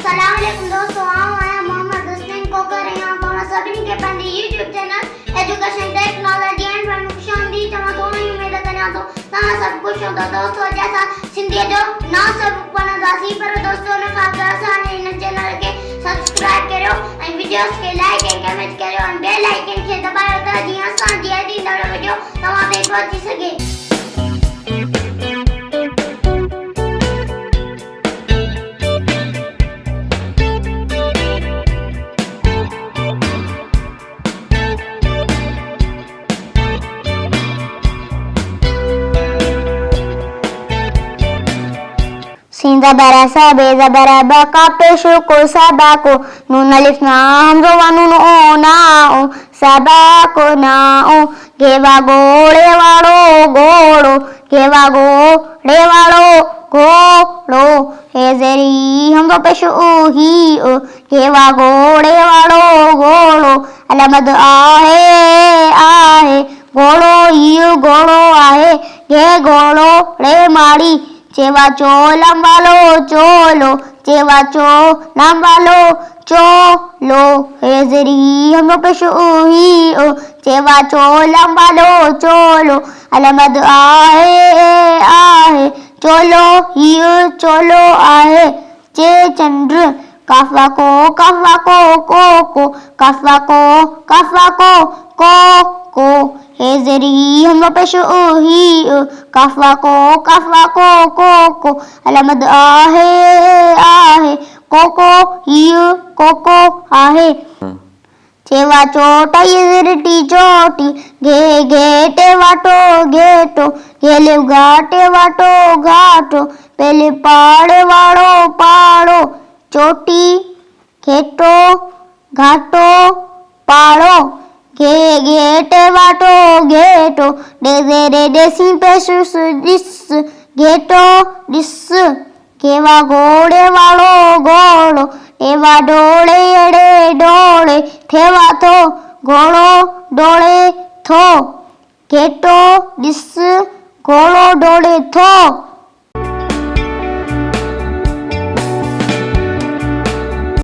अस्सलाम वालेकुम दोस्तों, मैं मोहम्मद हुसैन कोकर यहाँ पर सभी के पंहिंजे YouTube channel education technology and fun खुशामदीद तव्हां उम्मीद करियां थो तव्हां सभु ख़ुशि हूंदो। दोस्तों अॼु असां सिंधीअ जो नओं सबक़ पढ़ंदासीं, पर दोस्तों उन खां अॻु असांजे हिन चैनल खे सब्सक्राइब करियो ऐं वीडियोस खे लाइक ऐं कमेंट करियो ऐं बेल आइकन खे दॿायो त जीअं असांजी हर ईंदड़ वीडियो तव्हां ताईं पहुची सघे। सीन ज़बर सा बे ज़बर ब का पेश को सबा को नून अलिफ ना हमज़ो व नून ओ ना ओ सबा को ना ओ घेवा गोड़े वालो घोड़ो घेवा गोड़े वालो घोड़ो हे ज़ेरी हमज़ो पेश ऊ ही ओ घेवा घोड़े वालो घोड़ो अलमद आहे आहे घोड़ो ही घोड़ो आहे घे घोड़ो रे माड़ी चेवा चो लंबालो चोलो चेवा चो लंबालो चोलो हे ज़ेरी हमज़ो पेश ऊ ही ओ चेवा चो लंबालो चोलो अलमद आहे आहे चोलो ही चोलो आहे चे चंद्र काफा को को काफा को हे ज़ेरी हमज़ो पेश ऊ ही ओ काफा को अलमद आहे ही आहे चेवा चोटाई ज़िरटी चोटी घे टेवाटो घेटो घेले घाटे वाटो घाटो पहले पाड़े वाड़ो पाड़ो चोटी घेटो घाटो पाड़ो घेटे वाटो घेटो डेज़े डेसी पेशुस डिस घेटो डिस घेवा घोड़े वालो घोड़ो एवा डोले एड़े डोले थेवा थो घोड़ो डोले थो घेटो डिस घोड़ो डोले थो।